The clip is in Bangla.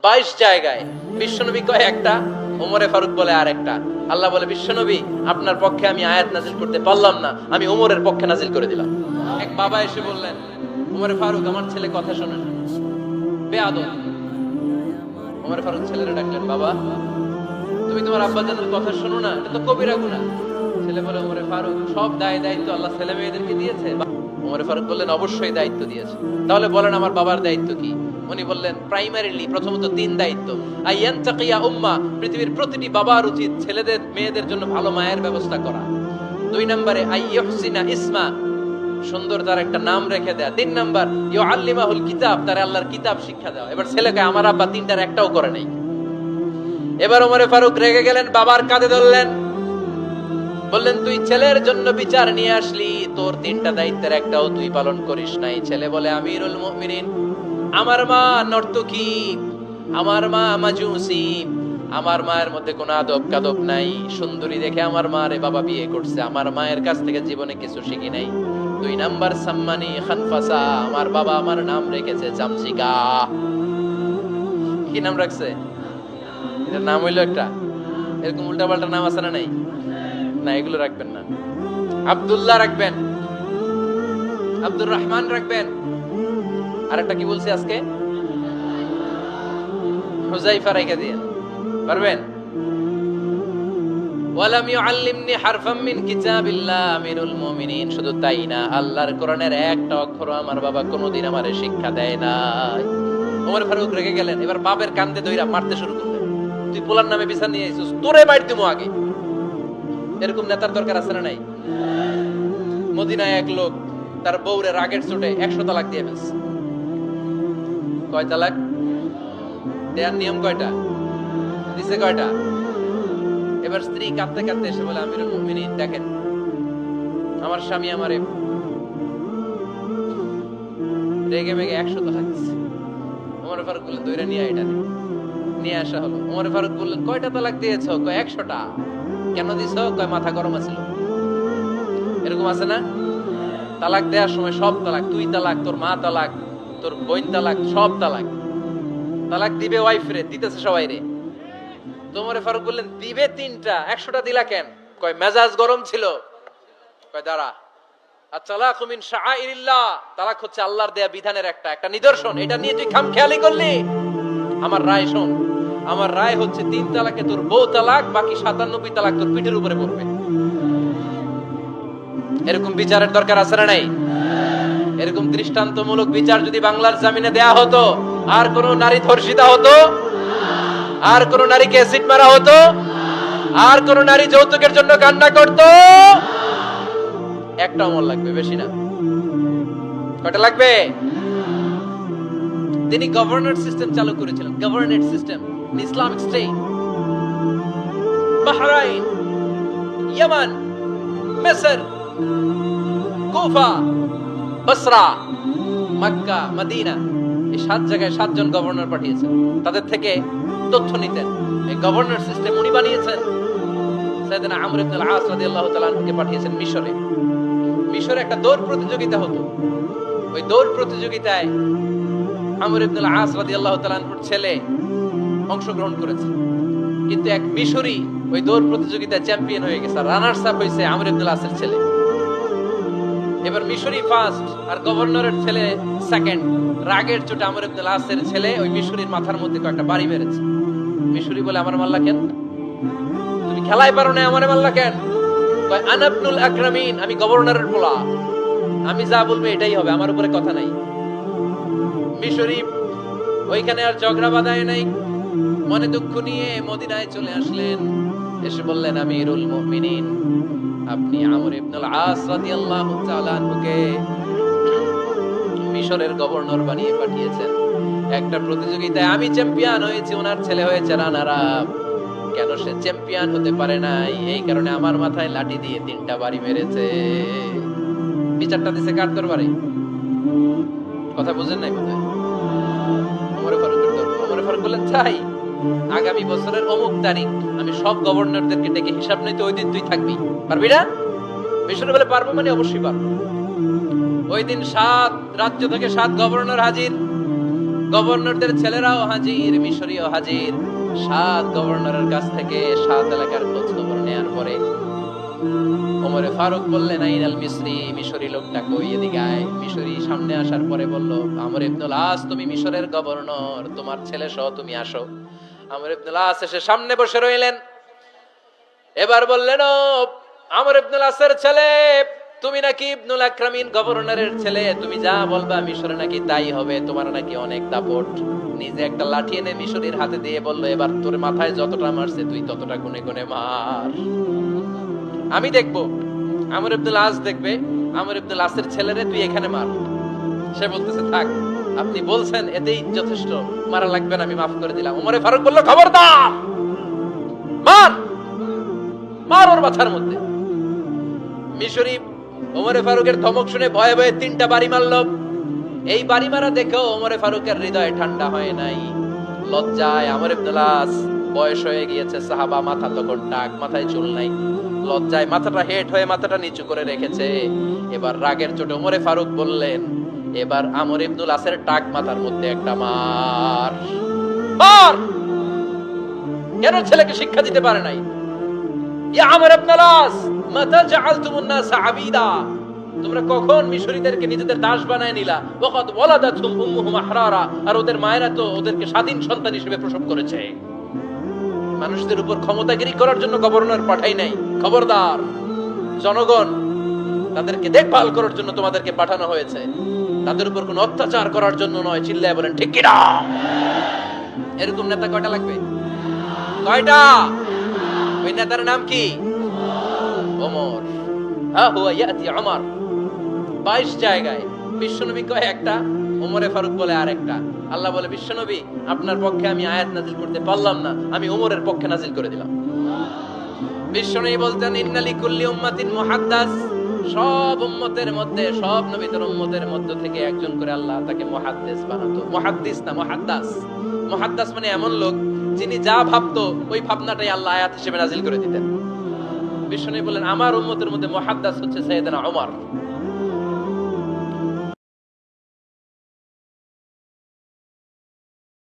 22 জায়গায়। বিশ্বনবী কয় একটা, ওমরে ফারুক বলে আর একটা। আল্লাহ বলে, বিশ্বনবী আপনার পক্ষে আমি আয়াত নাজিল করতে পারলাম না, আমি ওমরের পক্ষে নাজিল করে দিলাম। এক বাবা এসে বললেন, ওমরে ফারুক আমার ছেলে কথা শোনে না, বেয়াদব। ওমরে ফারুক ছেলেরা ডাকলেন, বাবা তুমি তোমার আব্বা জানের কথা শোনো না, এটা তো কবিরা গুনাহ। ছেলে বলে, ওমরে ফারুক সব দায়িত্ব আল্লাহ ছেলে মেয়েদেরকে দিয়েছে। ওমরে ফারুক বললেন, অবশ্যই দায়িত্ব দিয়েছে। তাহলে বলেন আমার বাবার দায়িত্ব কি? উনি বললেন, প্রাইমারিলি প্রথমত 3 দায়িত্ব। আইয়ানতাকিয়া উম্মাহ, পৃথিবীর প্রতিটি বাবার উচিত ছেলেদের মেয়েদের জন্য ভালো মায়ের ব্যবস্থা করা। 2 নম্বরে আইয়ুহসিনা ইসমা, সুন্দর তার একটা নাম রেখে দেয়া। 3 নাম্বার ইউআল্লিমাহুল কিতাব, তার আল্লাহর কিতাব শিক্ষা দেওয়া। এবার ছেলেকে আমার আব্বা 3টার একটাও করে নাই। এবার ওমরে ফারুক রেগে গেলেন, বাবার কাঁধে ধরলেন, বললেন, তুই ছেলের জন্য বিচার নিয়ে আসলি, তোর 3টা দায়িত্বের একটাও তুই পালন করিস নাই। ছেলে বলে, আমিরুল মুমিনিন, আমার মা নর্তকী, আমার মা মাজুসি, আমার মায়ের মধ্যে কোনো আদব কাদব নাই, সুন্দরী দেখে আমার মা রে বাবা বিয়ে করছে, আমার মায়ের কাছ থেকে জীবনে কিছু শিখি নাই। 2 নাম্বার সাম্মানি খানফাসা, আমার বাবা আমার নাম রেখেছে চামচিকা। কি নাম রাখছে? এটার নাম হইলো একটা, এরকম উল্টাপাল্টা নাম আছে না? নাই না, এগুলো রাখবেন না। আব্দুল্লাহ রাখবেন, আব্দুর রহমান রাখবেন, আর একটা কি বলছি আজকে, হুজাইফা রেখে দিয়েন, পারবেন? ওয়ালাম ইউআল্লিমনি হারফাম মিন কিতাবিল্লাহ আমিরুল মুমিনিন, শুধু তাই না, আল্লাহর কোরআনের একটা অক্ষর আমার বাবা কোনোদিন আমারে শিক্ষা দেয় নাই। ওমর ফারুক রেগে গেলেন, এবার বাবার কান্দে ধইরা মারতে শুরু করলেন। তুই পোলার নামে বিচার নিয়ে আইছিস, তোরে মার দিমু আগে। এরকম নেতার দরকার আছে না নাই? মদিনায় এক লোক তার বউরে রাগের চোটে 100 তালাক দিয়ে ফেলছে। কয় তালাক দেয়ার নিয়ম কয়টা? দিছে কয়টা? এবার স্ত্রী কাঁদতে কাঁদতে এসে বলে, আমিরুল মুমিনিন দেখেন, আমার স্বামী আমারে রেগে মেগে 100 তালাক দিছে। ওমর ফারুক বললেন, দইরা নিয়ে এটা নিয়ে আসা হলো। ওমর ফারুক বললেন, কয়টা তালাক দিয়েছো? কয় 100টা। কেন দিছো? কয় মাথা গরম আছিল। এরকম আছে না? তালাক দেওয়ার সময় সব তালাক, তুই তালাক, তোর মা তালাক, তোর বোন তালাক, সব তালাক। তালাক দিবে ওয়াইফ রে, দিতেছে সবাই রে। ওমর ফারুক বললেন, দিবে 3টা, 100টা দিলা কেন? কয় মেজাজ গরম ছিল। কয় দাঁড়া, আত-তালাকু মিন শাআইরিল্লাহ, তালাক হচ্ছে আল্লাহর দেয়া বিধানের একটা নিদর্শন, এটা নিয়ে তুই খামখেয়ালি করলি। আমার রায় শোন, আমার রায় হচ্ছে 3 তালাকে তোর বউ তালাক, বাকি 97 তালাক তোর পিঠের উপরে পড়বে। এরকম বিচারের দরকার আছে না নাই? এরকম দৃষ্টান্তমূলক বিচার যদি বাংলার জমিনে দেয়া হতো, আর কোন নারী ধর্ষিতা হতো, আর কোন নারীকে অ্যাসিড মারা হতো, আর কোন নারী যৌতুকের জন্য কান্না করত? একটা আমল লাগবে, বেশি না। কয়টা লাগবে? তিনি গভর্নর সিস্টেম চালু করেছিলেন, governorate system, Islamic state. Bahrain, Yemen, Misr, Kufa, বসরা, মক্কা, মদিনা, এই 7 জায়গায় 7 জন গভর্নর পাঠিয়েছেন, তাদের থেকে তথ্য নিতেন। এই গভর্নর সিস্টেম উনি বানিয়েছেন। সাইয়েদনা আমর ইবনে আল-আস রাদিয়াল্লাহু তাআলা আনহুকে পাঠিয়েছেন মিশরে। মিশরে একটা দৌড় প্রতিযোগিতা হতো। ওই দৌড় প্রতিযোগিতায় আমর ইবনে আল-আস রাদিয়াল্লাহু তাআলা আনহুর ছেলে অংশগ্রহণ করেছে, কিন্তু এক মিশরি ওই দৌড় প্রতিযোগিতায় চ্যাম্পিয়ন হয়ে গেছে, রানার্স আপ হয়েছে আমর ইবনে আল-আসের ছেলে। এবার মিশরি ফার্স্ট আর গভর্নরের ছেলে সেকেন্ড। রাগের চোটে আমর ইবনে আল-আসের ছেলে ওই মিশরির মাথার মধ্যে কয়েকটা বাড়ি মেরেছে। মিশরি বলে, আমার মাল্লা কেন? তুমি খেলাই পারো না, আমারে মাল্লা কেন? কয়, আনা ইবনুল আকরামিন, আমি গভর্নরের পোলা, আমি যা বলবো এটাই হবে, আমার উপরে কথা নাই। মিশরি ওইখানে আর ঝগড়া বাঁধায় নাই, মনে দুঃখ নিয়ে মদিনায় চলে আসলেন। এসে বললেন, আমিরুল মুমিনিন, আপনি আমর ইবনুল আস রাদিয়াল্লাহু তাআলা আনহুকে মিশরের গভর্নর বানিয়ে পাঠিয়েছেন। একটা প্রতিযোগিতায় আমি চ্যাম্পিয়ন হয়েছি, ওনার ছেলে হয়েছে রানার আপ। কেন সে চ্যাম্পিয়ন হতে পারে নাই? এই কারণে আমার মাথায় লাঠি দিয়ে 3টা বাড়ি মেরেছে। বিচারটা দিছে কার দরবারে? কথা বুঝেন নাই বোধহয়? ওমর ফারুকের দরবারে। ওমর ফারুক বললেন, তাই আগামী বছরের অমুক তারিখ আমি সব গভর্নরদেরকে ডেকে হিসাব নিতে, ওই দিন তুই থাকবি, পারবি না? মিশরে বলে, পারবো, মানে অবশ্যই পারবো। ওই দিন 7 রাজ্য থেকে 7 গভর্নর হাজির। গভর্নরদের ছেলেরাও হাজির, মিশরীয় হাজির। 7 গভর্নরের কাছ থেকে 7 এলাকার খোঁজ খবর নেয়ার পরে ওমরে ফারুক বললেন, আইনাল মিসরি, মিশরী লোকটা কই, এদিকে আয়। মিশরী সামনে আসার পরে বলল, আমর ইবনুল আস, তুমি মিশরের গভর্নর, তোমার ছেলে সহ তুমি আসো। আমর ইবনুল আস এসে সামনে বসে রইলেন। এবার বললেন, ও আমর ইবনুল আসের ছেলে, তুমি নাকি ইবনুল আকরামিন গভর্নরের ছেলে, তুমি যা বলবা মিশরে নাকি তাই হবে, তোমার নাকি অনেক দাপট। নিজে একটা লাঠি এনে মিশরীর হাতে দিয়ে বলল, এবার তোর মাথায় যতটা মারছে তুই ততটা গুনে গুনে মার, আমি দেখবো। আমর ইবনুল আস দেখবে, আমর ইবনুল আসের ছেলেরে তুই এখানে মার। সে বলতেছে, থাক, আপনি বলছেন এতেই যথেষ্ট, মারা লাগবে না, আমি মাফ করে দিলাম। ওমরে ফারুক বলল, খবরদার, মার, মার ওর মাথার মধ্যে। মিশরী ওমরে ফারুকের ধমক শুনে ভয়ে ভয়ে 3টা বাড়ি মারল। এই বাড়ি মারা দেখেও ওমরে ফারুকের হৃদয় ঠান্ডা হয় নাই। লজ্জায় আমর ইবনুল আস, বয়স হয়ে গিয়েছে সাহাবা, মাথা তখন টাক, মাথায় চুল নাই, লজ্জায় মাথাটা হেট হয়ে মাথাটা নিচু করে রেখেছে। এবার রাগের চোটে ওমরে ফারুক বললেন, এবার আমর ইবনুল আসের টাক মাথার মধ্যে একটা মার, মার। কেন ছেলেকে শিক্ষা দিতে পারে নাই? ইয়া আমর ইবনুল আস, মাতা জাআলতুমুন নাস আবিদা, তোমরা কখন মিশরীদেরকে নিজেদের দাস বানায় নিলা? ওয়াকাদ ওয়ালাদাতুম উম্মুহুম আহরারা, আর ওদের মায়েরা তো ওদেরকে স্বাধীন সন্তান হিসেবে প্রসব করেছে। মানুষদের উপর ক্ষমতাগিরি করার জন্য গভর্নর পাঠাই নাই। খবরদার, জনগণ তাদেরকে দেখভাল করার জন্য তোমাদেরকে পাঠানো হয়েছে, তাদের উপর কোনো অত্যাচার করার জন্য নয়। চিল্লায় বলেন ঠিক কি না? এরকম নেতা কয়টা লাগবে? কয়টা? ওই নেতার নাম কি? ওমর। হা হুয়া ইয়াতি ওমর। 22 জায়গায় বিশ্বনবী কয় একটা, ওমরে ফারুক বলে আরেকটা। আল্লাহ বলে, বিশ্বনবী আপনার পক্ষে আমি আয়াত নাজিল করতে পারলাম না, আমি ওমরের পক্ষে নাজিল করে দিলাম। বিশ্বনবী বলতেন, ইন্না লিকুল্লি উম্মাতিন মুহাদ্দাস, সব উম্মতের মধ্যে, সব নবীদের উম্মতের মধ্য থেকে একজন করে আল্লাহ তাকে মুহাদ্দিস বানাতো। মুহাদ্দিস না, মুহাদ্দাস। মুহাদ্দাস মানে এমন লোক যিনি যা ভাবতো ওই ভাবনাটাই আল্লাহ আয়াত হিসেবে নাজিল করে দিতেন। বিশ্বনবী বলেন, আমার উম্মতের মধ্যে মুহাদ্দাস হচ্ছে সাইয়েদনা ওমর।